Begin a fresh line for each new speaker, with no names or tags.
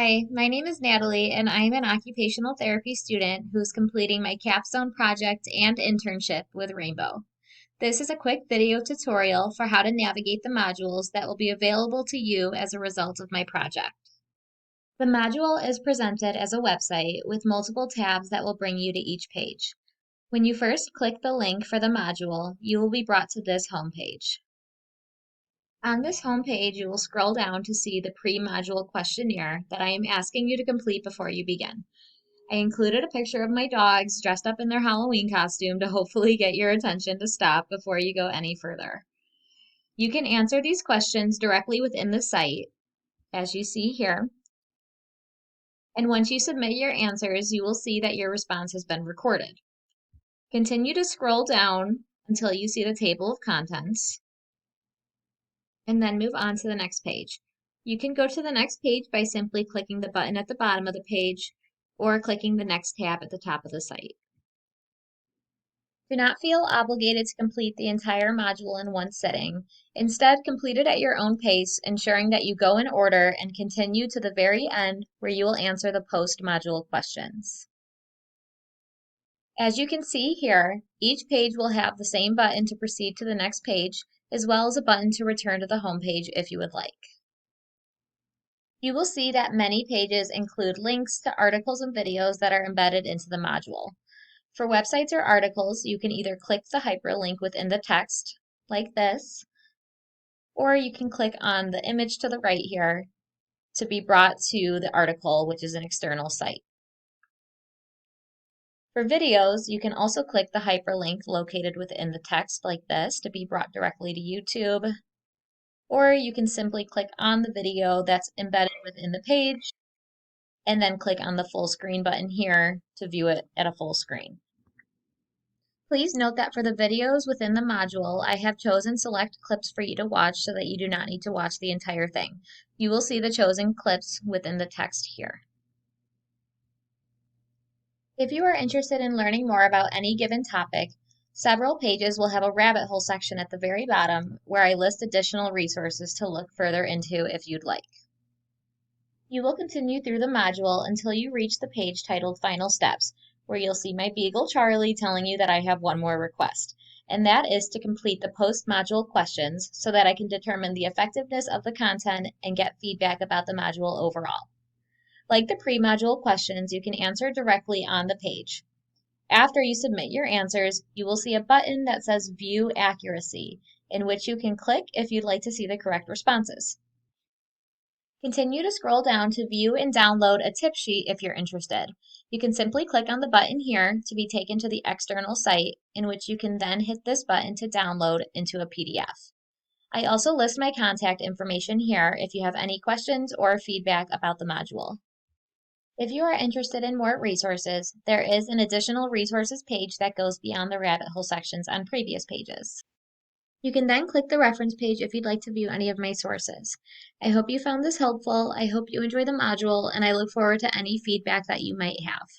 Hi, my name is Natalie, and I'm an occupational therapy student who's completing my capstone project and internship with Rainbow. This is a quick video tutorial for how to navigate the modules that will be available to you as a result of my project. The module is presented as a website with multiple tabs that will bring you to each page. When you first click the link for the module, you will be brought to this homepage. On this homepage, you will scroll down to see the pre-module questionnaire that I am asking you to complete before you begin. I included a picture of my dogs dressed up in their Halloween costume to hopefully get your attention to stop before you go any further. You can answer these questions directly within the site, as you see here. And once you submit your answers, you will see that your response has been recorded. Continue to scroll down until you see the table of contents, and then move on to the next page. You can go to the next page by simply clicking the button at the bottom of the page or clicking the next tab at the top of the site. Do not feel obligated to complete the entire module in one sitting. Instead, complete it at your own pace, ensuring that you go in order and continue to the very end where you will answer the post-module questions. As you can see here, each page will have the same button to proceed to the next page, as well as a button to return to the home page if you would like. You will see that many pages include links to articles and videos that are embedded into the module. For websites or articles, you can either click the hyperlink within the text, like this, or you can click on the image to the right here to be brought to the article, which is an external site. For videos, you can also click the hyperlink located within the text like this to be brought directly to YouTube, or you can simply click on the video that's embedded within the page and then click on the full screen button here to view it at a full screen. Please note that for the videos within the module, I have chosen select clips for you to watch so that you do not need to watch the entire thing. You will see the chosen clips within the text here. If you are interested in learning more about any given topic, several pages will have a rabbit hole section at the very bottom where I list additional resources to look further into if you'd like. You will continue through the module until you reach the page titled Final Steps, where you'll see my Beagle Charlie telling you that I have one more request, and that is to complete the post-module questions so that I can determine the effectiveness of the content and get feedback about the module overall. Like the pre-module questions, you can answer directly on the page. After you submit your answers, you will see a button that says View Accuracy, in which you can click if you'd like to see the correct responses. Continue to scroll down to view and download a tip sheet if you're interested. You can simply click on the button here to be taken to the external site, in which you can then hit this button to download into a PDF. I also list my contact information here if you have any questions or feedback about the module. If you are interested in more resources, there is an additional resources page that goes beyond the rabbit hole sections on previous pages. You can then click the reference page if you'd like to view any of my sources. I hope you found this helpful, I hope you enjoy the module, and I look forward to any feedback that you might have.